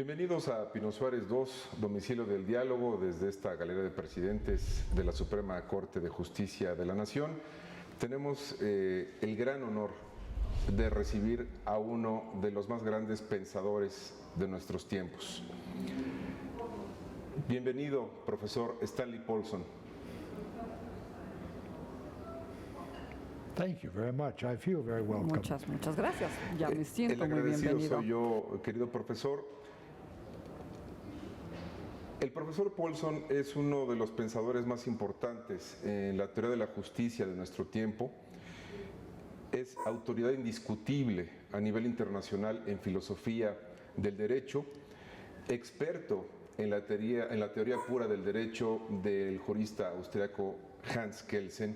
Bienvenidos a Pino Suárez II, domicilio del diálogo, desde esta galería de presidentes de la Suprema Corte de Justicia de la Nación. Tenemos el gran honor de recibir a uno de los más grandes pensadores de nuestros tiempos. Bienvenido, profesor Stanley Paulson. Thank you very much. I feel very welcome. Muchas gracias. Ya me siento muy bienvenido. Soy yo, querido profesor. El profesor Paulson es uno de los pensadores más importantes en la teoría de la justicia de nuestro tiempo. Es autoridad indiscutible a nivel internacional en filosofía del derecho, experto en la teoría pura del derecho del jurista austriaco Hans Kelsen,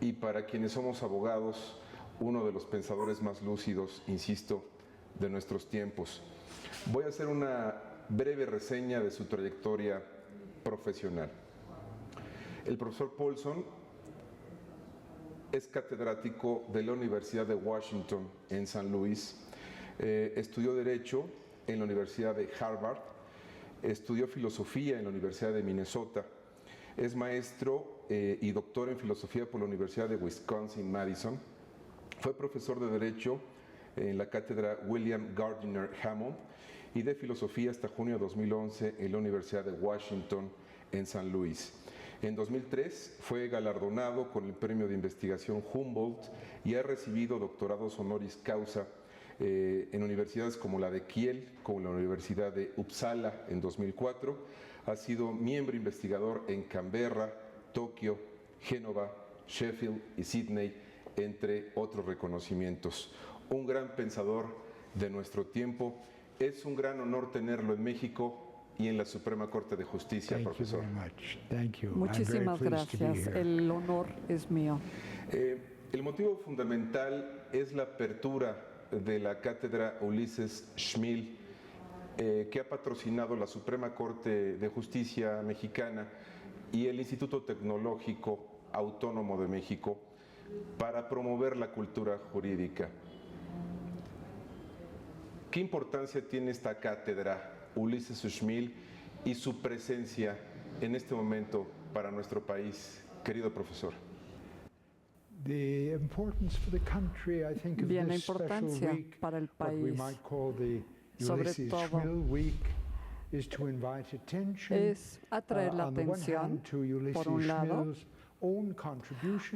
y para quienes somos abogados, uno de los pensadores más lúcidos, insisto, de nuestros tiempos. Voy a hacer una breve reseña de su trayectoria profesional. El profesor Paulson es catedrático de la Universidad de Washington en San Luis, estudió Derecho en la Universidad de Harvard, estudió Filosofía en la Universidad de Minnesota, es maestro y doctor en Filosofía por la Universidad de Wisconsin-Madison, fue profesor de Derecho en la cátedra William Gardiner Hammond y de Filosofía hasta junio de 2011 en la Universidad de Washington en San Luis. En 2003 fue galardonado con el Premio de Investigación Humboldt y ha recibido doctorados honoris causa en universidades como la de Kiel, como la Universidad de Uppsala en 2004. Ha sido miembro investigador en Canberra, Tokio, Génova, Sheffield y Sydney, entre otros reconocimientos. Un gran pensador de nuestro tiempo. Es un gran honor tenerlo en México y en la Suprema Corte de Justicia, profesor. Muchísimas gracias. El honor es mío. El motivo fundamental es la apertura de la cátedra Ulises Schmil, que ha patrocinado la Suprema Corte de Justicia mexicana y el Instituto Tecnológico Autónomo de México para promover la cultura jurídica. ¿Qué importancia tiene esta cátedra Ulises Schmil y su presencia en este momento para nuestro país, querido profesor? Bien, la importancia para el país, sobre todo, es atraer la atención, por un lado,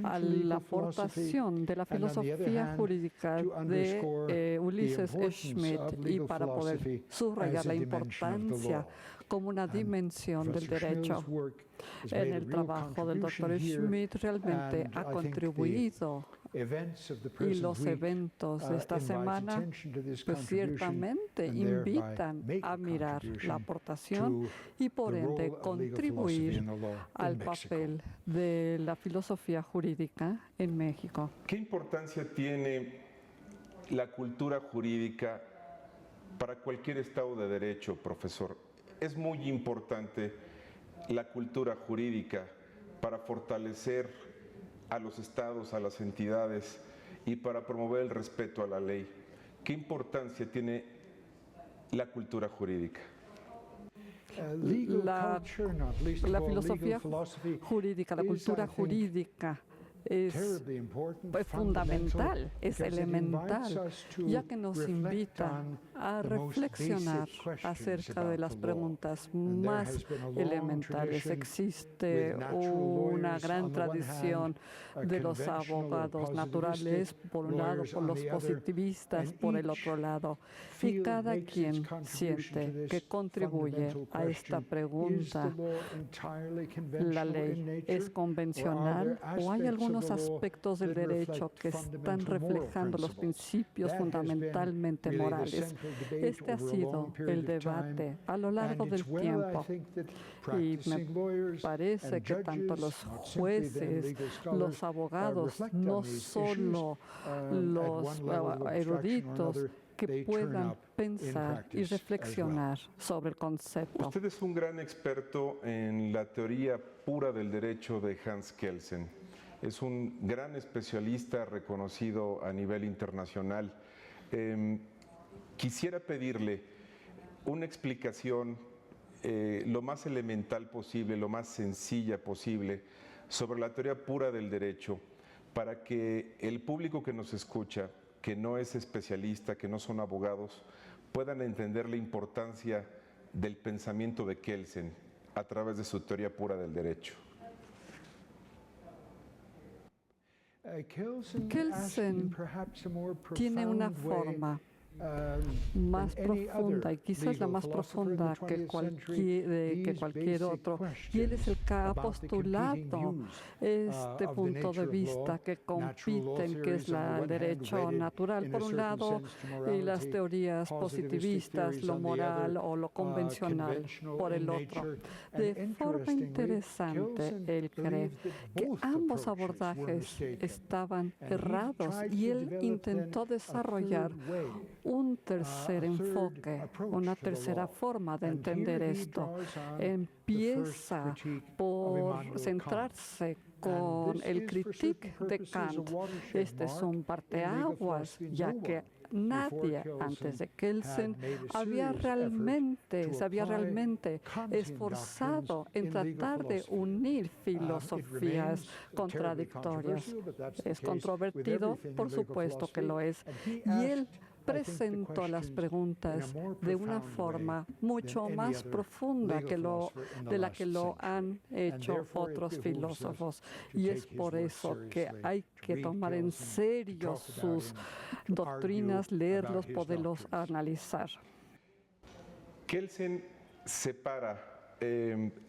a la aportación de la filosofía jurídica de Ulises Schmil, y para poder subrayar la importancia como una dimensión del derecho. En el trabajo del doctor Schmil realmente ha contribuido, y los eventos de esta semana pues ciertamente invitan a mirar la aportación y por ende contribuir al papel de la filosofía jurídica en México. ¿Qué importancia tiene la cultura jurídica para cualquier Estado de Derecho, profesor? Es muy importante la cultura jurídica para fortalecer a los estados, a las entidades y para promover el respeto a la ley. ¿Qué importancia tiene la cultura jurídica? La filosofía jurídica, la cultura jurídica es fundamental, es elemental, ya que nos invitan a reflexionar acerca de las preguntas más elementales. Existe una gran tradición de los abogados naturales, por un lado, por los positivistas, por el otro lado, y cada quien siente que contribuye a esta pregunta. ¿La ley es convencional o hay algunos aspectos del derecho que están reflejando los principios fundamentalmente morales? Este ha sido el debate a lo largo del tiempo, y me parece que tanto los jueces, los abogados, no solo los eruditos, que puedan pensar y reflexionar sobre el concepto. Usted es un gran experto en la teoría pura del derecho de Hans Kelsen. Es un gran especialista reconocido a nivel internacional. Quisiera pedirle una explicación lo más elemental posible, lo más sencilla posible sobre la teoría pura del derecho, para que el público que nos escucha, que no es especialista, que no son abogados, puedan entender la importancia del pensamiento de Kelsen a través de su teoría pura del derecho. Kelsen tiene una forma más profunda, y quizás la más profunda que cualquier otro, y él es el que ha postulado este punto de vista que compiten, que es el derecho natural por un lado y las teorías positivistas, lo moral o lo convencional por el otro. De forma interesante, él cree que ambos abordajes estaban errados y él intentó desarrollar un tercer enfoque, una tercera forma de entender esto. Empieza por centrarse con el critique de Kant. Este es un parteaguas, ya que nadie antes de Kelsen se había realmente esforzado en tratar de unir filosofías contradictorias. Es controvertido, por supuesto que lo es, y él presentó las preguntas de una forma mucho más profunda de la que lo han hecho otros filósofos. Y es por eso que hay que tomar en serio sus doctrinas, leerlos, poderlos analizar. Kelsen separa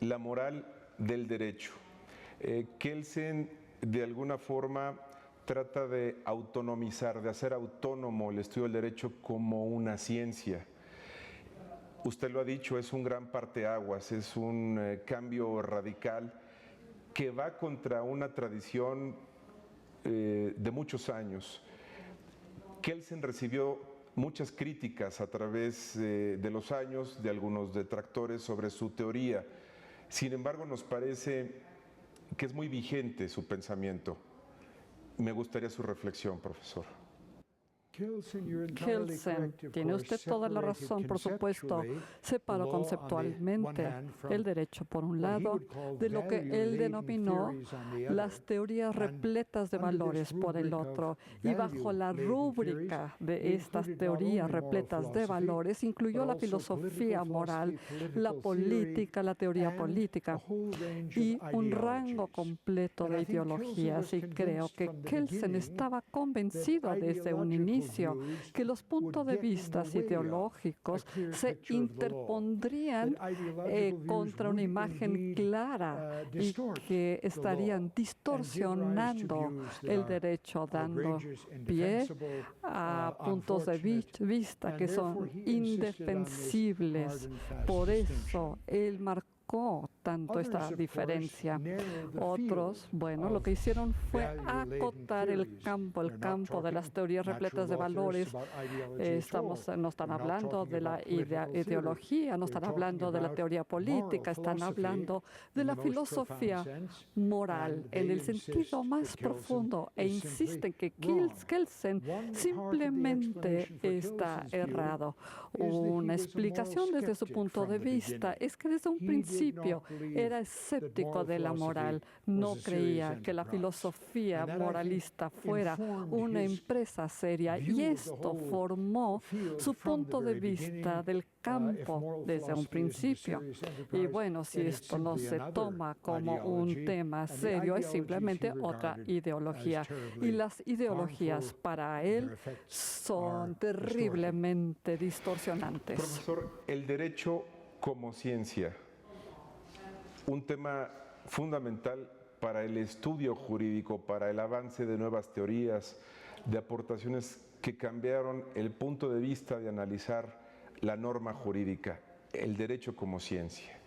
la moral del derecho. Kelsen, de alguna forma, trata de autonomizar, de hacer autónomo el estudio del derecho como una ciencia. Usted lo ha dicho, es un gran parteaguas, es un cambio radical que va contra una tradición de muchos años. Kelsen recibió muchas críticas a través de los años de algunos detractores sobre su teoría. Sin embargo, nos parece que es muy vigente su pensamiento. Me gustaría su reflexión, profesor. Kelsen, tiene usted toda la razón, por supuesto, separó conceptualmente el derecho, por un lado, de lo que él denominó las teorías repletas de valores, por el otro, y bajo la rúbrica de estas teorías repletas de valores incluyó la filosofía moral, la política, la teoría política y un rango completo de ideologías, y creo que Kelsen estaba convencido desde un inicio que los puntos de vista ideológicos se interpondrían contra una imagen clara y que estarían distorsionando el derecho, dando pie a puntos de vista que son indefensibles. Por eso él marcó tanto esta diferencia. Otros, bueno, lo que hicieron fue acotar el campo de las teorías repletas de valores. No están hablando de la ideología, no están hablando de la teoría política, están hablando de la filosofía moral en el sentido más profundo, e insisten que Kelsen simplemente está errado. Una explicación desde su punto de vista es que desde un principio era escéptico de la moral, no creía que la filosofía moralista fuera una empresa seria, y esto formó su punto de vista del campo desde un principio. Y bueno, si esto no se toma como un tema serio, es simplemente otra ideología. Y las ideologías para él son terriblemente distorsionantes. Profesor, el derecho como ciencia, un tema fundamental para el estudio jurídico, para el avance de nuevas teorías, de aportaciones que cambiaron el punto de vista de analizar la norma jurídica, el derecho como ciencia.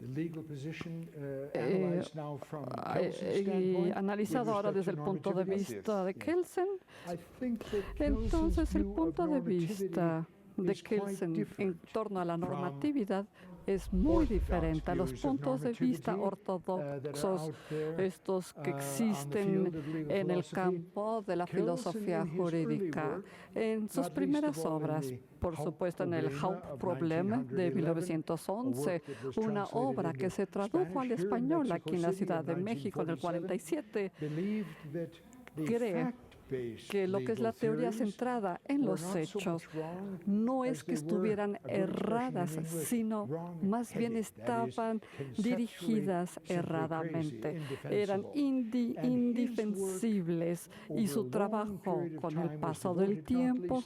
Y analizado ahora desde el punto de vista de Kelsen, entonces el punto de vista de Kelsen en torno a la normatividad es muy diferente a los puntos de vista ortodoxos, estos que existen en el campo de la filosofía jurídica. En sus primeras obras, por supuesto, en el Hauptprobleme de 1911, una obra que se tradujo al español aquí en la Ciudad de México en el 47, cree que lo que es la teoría centrada en los hechos no es que estuvieran erradas, sino más bien estaban dirigidas erradamente. Eran indefensibles y su trabajo con el paso del tiempo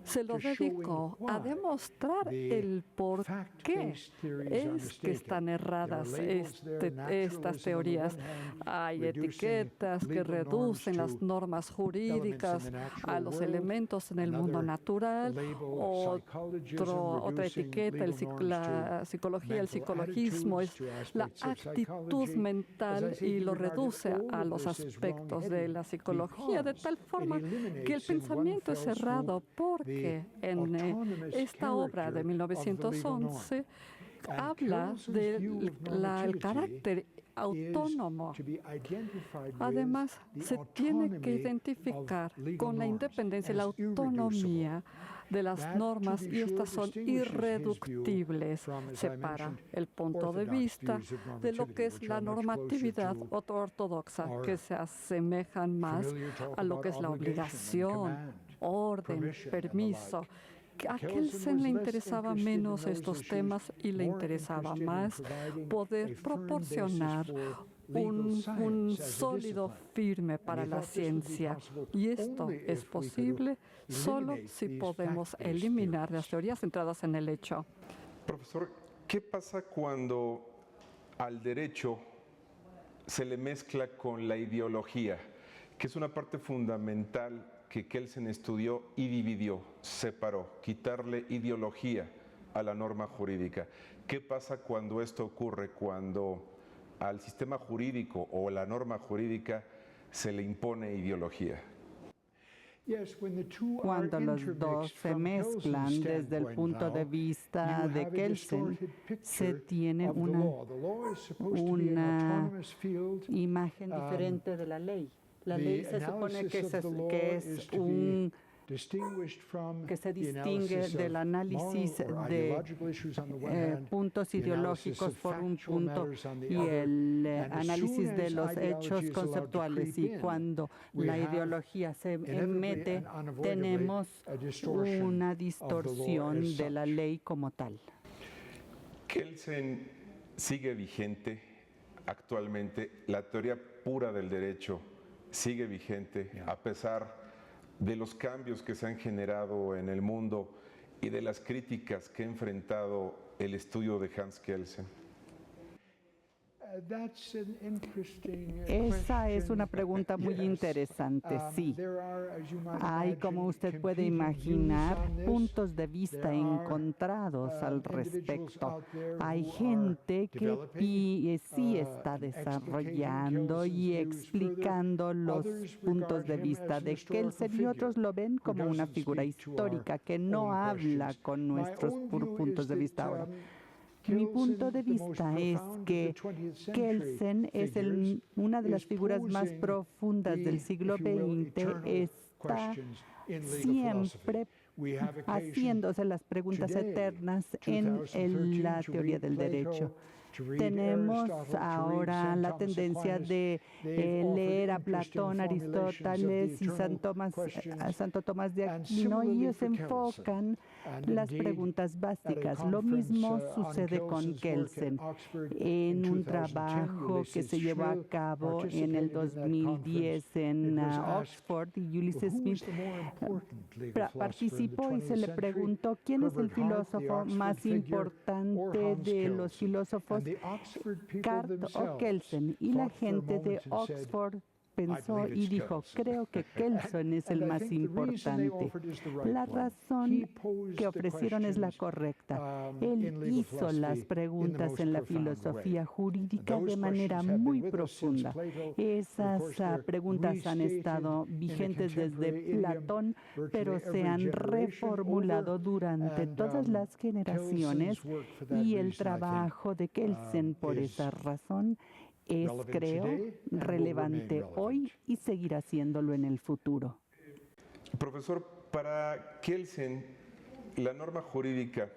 se lo dedicó a demostrar el por qué es que están erradas estas teorías. Hay etiquetas que reducen las normas jurídicas a los elementos en el mundo natural, otra etiqueta, la psicología, el psicologismo es la actitud mental y lo reduce a los aspectos de la psicología, de tal forma que el pensamiento es cerrado, porque en esta obra de 1911 habla del carácter autónomo. Además, se tiene que identificar con la independencia y la autonomía de las normas, y estas son irreductibles. Separa el punto de vista de lo que es la normatividad ortodoxa, que se asemejan más a lo que es la obligación, orden, permiso. A Kelsen le interesaba menos estos temas y le interesaba más poder proporcionar un sólido firme para la ciencia. Y esto es posible solo si podemos eliminar las teorías centradas en el hecho. Profesor, ¿qué pasa cuando al derecho se le mezcla con la ideología, que es una parte fundamental que Kelsen estudió y dividió, separó, quitarle ideología a la norma jurídica? ¿Qué pasa cuando esto ocurre, cuando al sistema jurídico o la norma jurídica se le impone ideología? Cuando los dos se mezclan desde el punto de vista de Kelsen, se tiene una imagen diferente de la ley. La ley se supone que se distingue del análisis de puntos ideológicos por un punto y el análisis de los hechos conceptuales. Y cuando la ideología se mete, tenemos una distorsión de la ley como tal. Kelsen sigue vigente actualmente, la teoría pura del derecho sigue vigente a pesar de los cambios que se han generado en el mundo y de las críticas que ha enfrentado el estudio de Hans Kelsen. Esa es una pregunta muy interesante, sí. Hay, como usted puede imaginar, puntos de vista encontrados al respecto. Hay gente que sí está desarrollando y explicando los puntos de vista de Kelsen, y otros lo ven como una figura histórica que no habla con nuestros puntos de vista ahora. Mi punto de vista es que Kelsen es una de las figuras más profundas del siglo XX. Está siempre haciéndose las preguntas eternas en la teoría del derecho. Tenemos ahora la tendencia de leer a Platón, Aristóteles y Santo Tomás de Aquino, y ellos enfocan las preguntas básicas. Lo mismo sucede con Kelsen. En un trabajo que se llevó a cabo en el 2010 en Oxford, y Ulysses Smith participó y se le preguntó quién es el filósofo más importante de los filósofos, Kant o Kelsen, y la gente de Oxford pensó y dijo, creo que Kelsen es el más importante. La razón que ofrecieron es la correcta. Él hizo las preguntas en la filosofía jurídica de manera muy profunda. Esas preguntas han estado vigentes desde Platón, pero se han reformulado durante todas las generaciones, y el trabajo de Kelsen por esa razón es, creo, relevante hoy y seguirá siéndolo en el futuro. Profesor, para Kelsen, la norma jurídica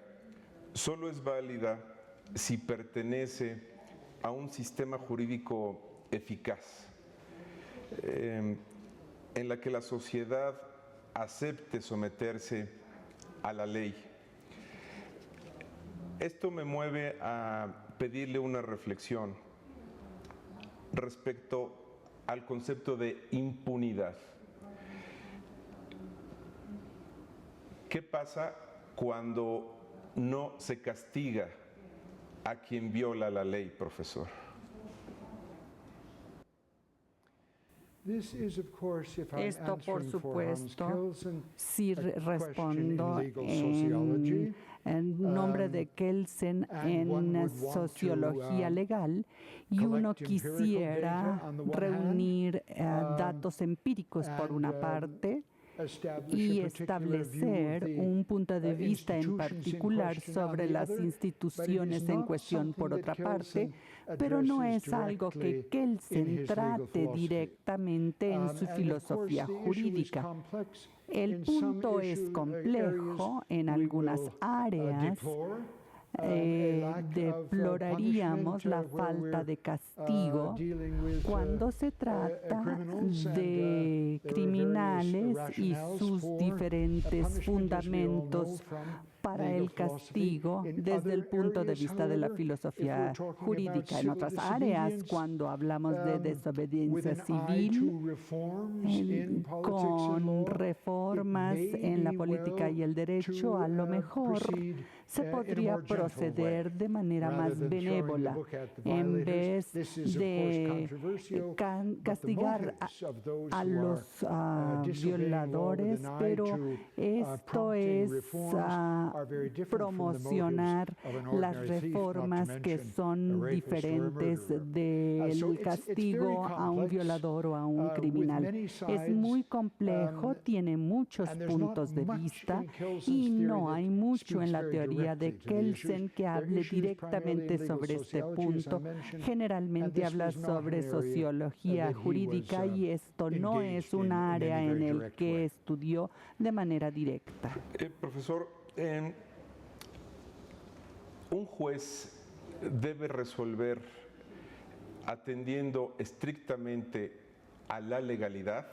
solo es válida si pertenece a un sistema jurídico eficaz, en la que la sociedad acepte someterse a la ley. Esto me mueve a pedirle una reflexión respecto al concepto de impunidad. ¿Qué pasa cuando no se castiga a quien viola la ley, profesor? Esto, por supuesto, si respondo en nombre de Kelsen en sociología legal, y uno quisiera reunir datos empíricos por una parte y establecer un punto de vista en particular sobre las instituciones en cuestión por otra parte, pero no es algo que Kelsen trate directamente en su filosofía jurídica. El punto es complejo en algunas áreas. Deploraríamos la falta de castigo cuando se trata de criminales y sus diferentes fundamentos para el castigo desde el punto de vista de la filosofía jurídica. En otras áreas, cuando hablamos de desobediencia civil, con reformas en la política y el derecho, a lo mejor se podría proceder de manera más benévola en vez de castigar a los violadores, pero esto es promocionar las reformas que son diferentes del castigo a un violador o a un criminal. Es muy complejo, tiene muchos puntos de vista y no hay mucho en la teoría de Kelsen que hable directamente sobre este punto. Generalmente habla sobre sociología jurídica y esto no es un área en el que estudió de manera directa. Profesor, un juez debe resolver atendiendo estrictamente a la legalidad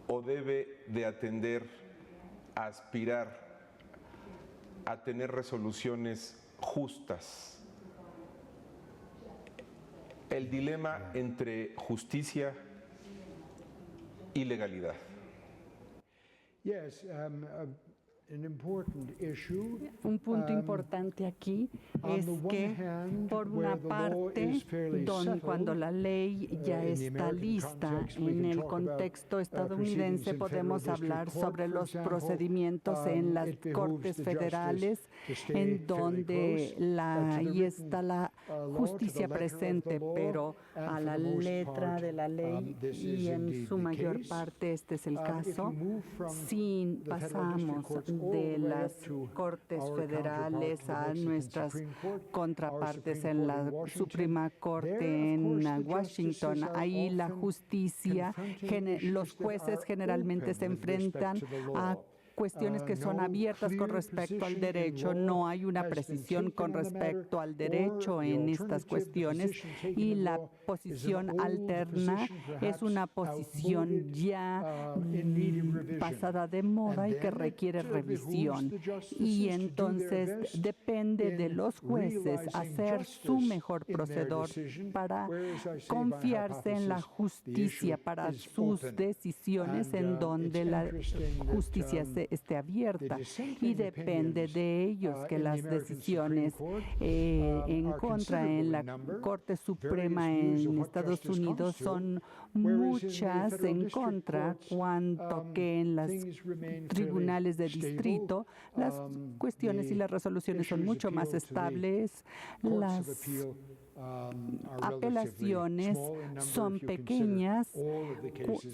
o debe de atender a aspirar a tener resoluciones justas. El dilema entre justicia y legalidad. Un punto importante aquí es que, por una parte, cuando la ley ya está lista, en el contexto estadounidense podemos hablar sobre los procedimientos en las cortes federales, en donde ahí está la justicia presente, pero a la letra de la ley, y en su mayor parte este es el caso, si pasamos de las cortes federales a nuestras contrapartes en la Suprema Corte en Washington. Ahí la justicia, los jueces generalmente se enfrentan a cuestiones que son abiertas con respecto al derecho. No hay una precisión con respecto al derecho en estas cuestiones, y la posición alterna es una posición ya pasada de moda y que requiere revisión. Y entonces depende de los jueces hacer su mejor procedor para confiarse en la justicia para sus decisiones, en donde la justicia se esté abierta y depende de ellos que las decisiones en contra en la Corte Suprema en Estados Unidos son muchas en contra, cuanto que en los tribunales de distrito las cuestiones y las resoluciones son mucho más estables. Las apelaciones son pequeñas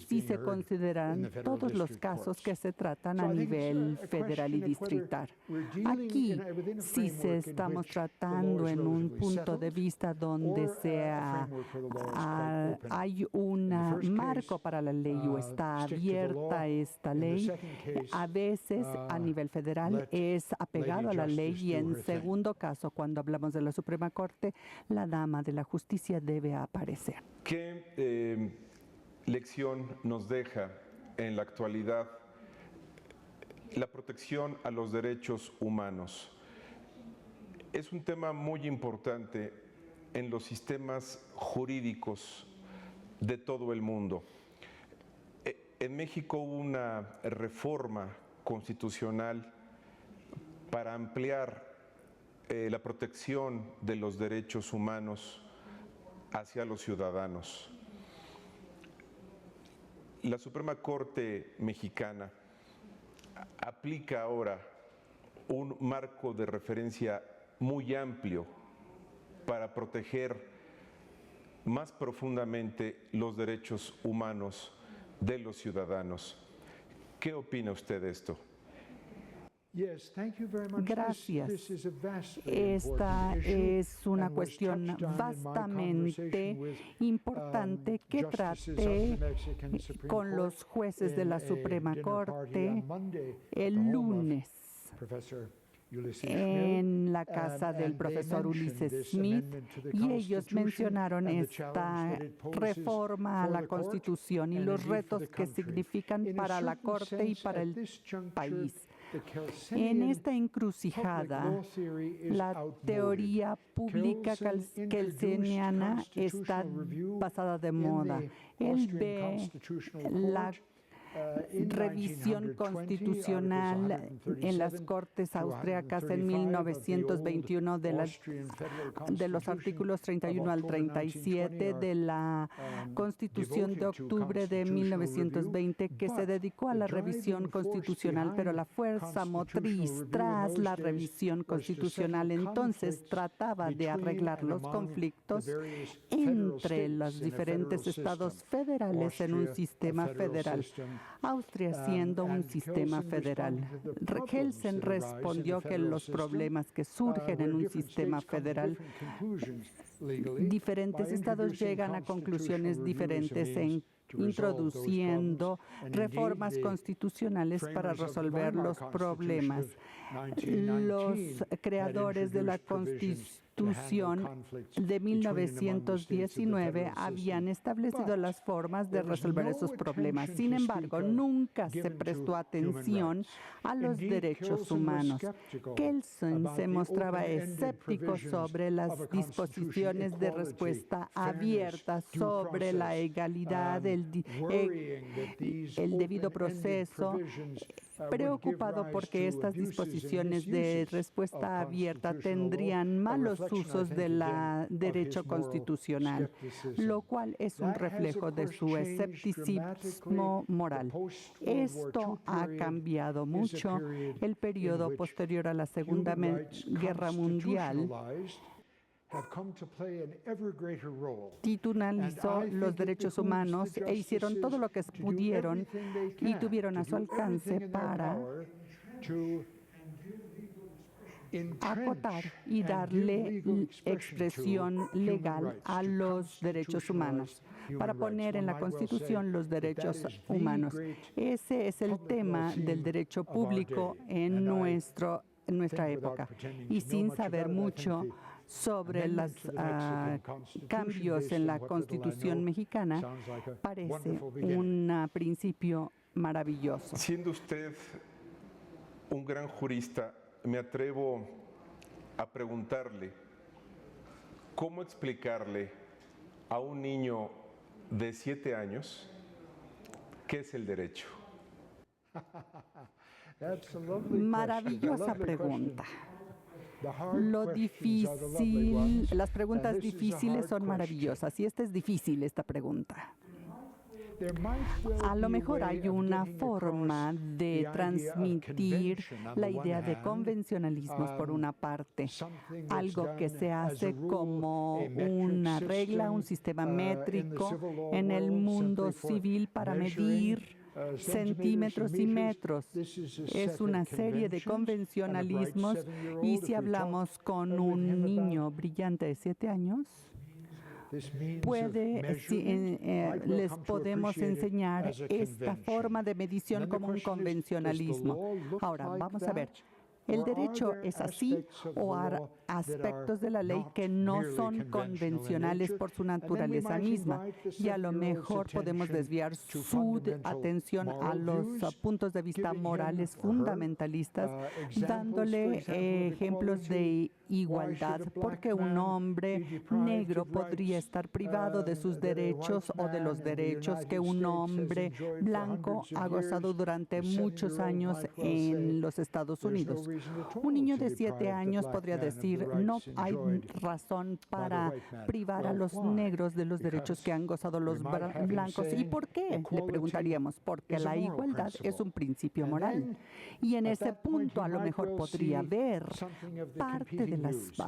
si se consideran todos los casos que se tratan a nivel federal y distrital. Aquí sí se estamos tratando en un punto de vista donde hay un marco para la ley o está abierta esta ley. A veces a nivel federal es apegado a la ley y en segundo caso, cuando hablamos de la Suprema Corte, la dama de la justicia debe aparecer. ¿Qué lección nos deja en la actualidad la protección a los derechos humanos? Es un tema muy importante en los sistemas jurídicos de todo el mundo. En México hubo una reforma constitucional para ampliar la protección de los derechos humanos hacia los ciudadanos. La Suprema Corte mexicana aplica ahora un marco de referencia muy amplio para proteger más profundamente los derechos humanos de los ciudadanos. ¿Qué opina usted de esto? Gracias. Esta es una cuestión vastamente importante que traté con los jueces de la Suprema Corte el lunes en la casa del profesor Ulises Smith, y ellos mencionaron esta reforma a la Constitución y los retos que significan para la Corte y para el país. En esta encrucijada, la teoría pública kelseniana está pasada de moda. Él ve la revisión constitucional en las Cortes austriacas en 1921 de los artículos 31 al 37 de la Constitución de octubre de 1920, que se dedicó a la revisión constitucional, pero la fuerza motriz tras la revisión constitucional entonces trataba de arreglar los conflictos entre los diferentes estados federales en un sistema federal. Austria siendo un sistema federal. Kelsen respondió que los problemas que surgen en un sistema federal, diferentes estados llegan a conclusiones diferentes introduciendo reformas constitucionales para resolver los problemas. Los creadores de la Constitución de 1919 habían establecido las formas de resolver esos problemas. Sin embargo, nunca se prestó atención a los derechos humanos. Kelsen se mostraba escéptico sobre las disposiciones de respuesta abierta, sobre la legalidad, el debido proceso, preocupado porque estas disposiciones de respuesta abierta tendrían malos usos del derecho constitucional, lo cual es un reflejo de su escepticismo moral. Esto ha cambiado mucho. El periodo posterior a la Segunda Guerra Mundial titularizó los derechos humanos e hicieron todo lo que pudieron y tuvieron a su alcance para acotar y darle expresión legal a los derechos humanos, para poner en la Constitución los derechos humanos. Ese es el tema del derecho público en nuestra época. Y sin saber mucho sobre los cambios en la Constitución mexicana, parece un principio maravilloso. Siendo usted un gran jurista, me atrevo a preguntarle, ¿cómo explicarle a un niño de 7 años qué es el derecho? Maravillosa pregunta. Lo difícil, las preguntas difíciles son maravillosas y esta es difícil, esta pregunta. A lo mejor hay una forma de transmitir la idea de convencionalismos por una parte, algo que se hace como una regla, un sistema métrico en el mundo civil para medir centímetros y metros. Es una serie de convencionalismos y si hablamos con un niño brillante de 7 años, les podemos enseñar esta forma de medición como un convencionalismo. Ahora, vamos a ver. ¿El derecho es así o hay aspectos de la ley que no son convencionales por su naturaleza misma? Y a lo mejor podemos desviar su atención a los puntos de vista morales fundamentalistas, dándole ejemplos de igualdad, porque un hombre negro podría estar privado de sus derechos o de los derechos que un hombre blanco ha gozado durante muchos años en los Estados Unidos. Un niño de 7 años podría decir, no hay razón para privar a los negros de los derechos que han gozado los blancos. ¿Y por qué? Le preguntaríamos, porque la igualdad es un principio moral. Y en ese punto a lo mejor podría haber parte de los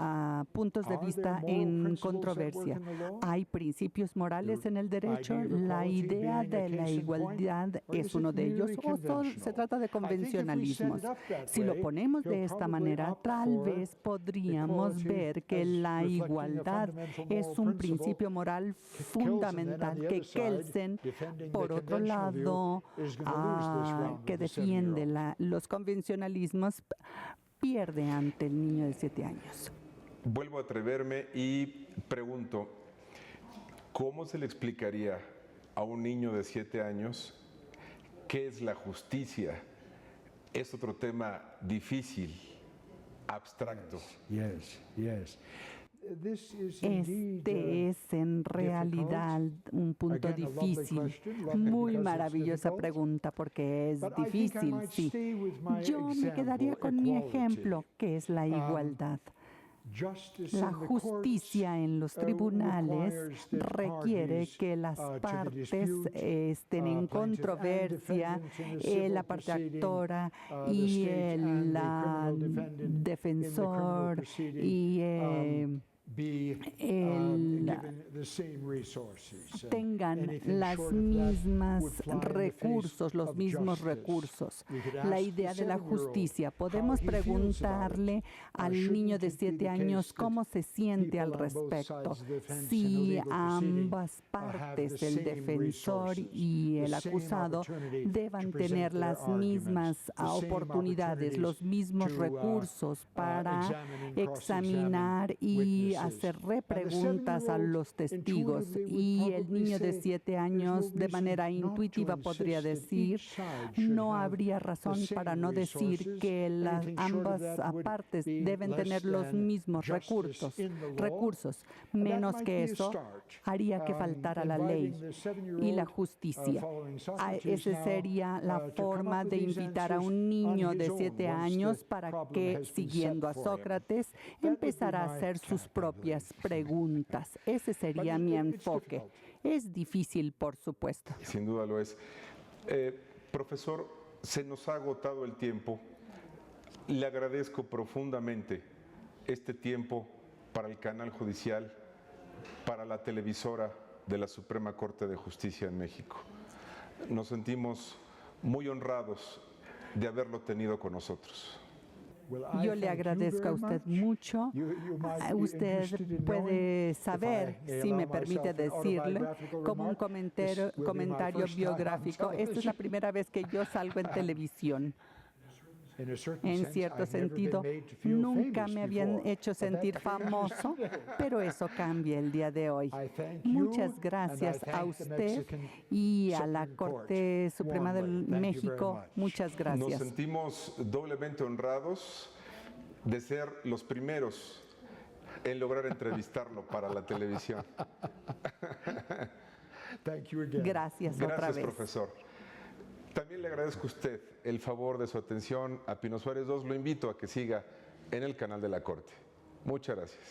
puntos de vista en controversia. ¿Hay principios morales en el derecho? La idea de la igualdad es uno de ellos, o se trata de convencionalismos. Si lo ponemos de esta manera, tal vez podríamos ver que la igualdad es un principio moral fundamental que Kelsen, por otro lado, que defiende los convencionalismos, pierde ante el niño de 7 años. Vuelvo a atreverme y pregunto, ¿cómo se le explicaría a un niño de 7 años qué es la justicia? Es otro tema difícil, abstracto. Este es en realidad un punto difícil. Muy maravillosa pregunta porque es difícil, sí. Yo me quedaría con mi ejemplo, que es la igualdad. La justicia en los tribunales requiere que las partes estén en controversia, la parte actora y el defensor y tengan los mismos recursos. La idea de la justicia. Podemos preguntarle al niño de 7 años cómo se siente al respecto. Si ambas partes, el defensor y el acusado, deban tener las mismas oportunidades, los mismos recursos para examinar y hacer repreguntas a los testigos. Y el niño de 7 años de manera intuitiva podría decir, no habría razón para no decir que ambas partes deben tener los mismos recursos. Menos que eso haría que faltara la ley y la justicia. Esa sería la forma de invitar a un niño de 7 años para que, siguiendo a Sócrates, empezara a hacer sus propias preguntas. Ese sería mi enfoque. Es difícil, por supuesto. Sin duda lo es. Profesor, se nos ha agotado el tiempo. Le agradezco profundamente este tiempo para el canal judicial, para la televisora de la Suprema Corte de Justicia en México. Nos sentimos muy honrados de haberlo tenido con nosotros. Yo le agradezco a usted mucho. Usted puede saber, si me permite decirle, como un comentario biográfico, esta es la primera vez que yo salgo en televisión. En cierto sentido, nunca me habían hecho sentir famoso, pero eso cambia el día de hoy. Muchas gracias a usted y a la Corte Suprema de México. Muchas gracias. Nos sentimos doblemente honrados de ser los primeros en lograr entrevistarlo para la televisión. Gracias otra vez. Gracias, profesor. También le agradezco a usted el favor de su atención a Pino Suárez II. Lo invito a que siga en el canal de la Corte. Muchas gracias.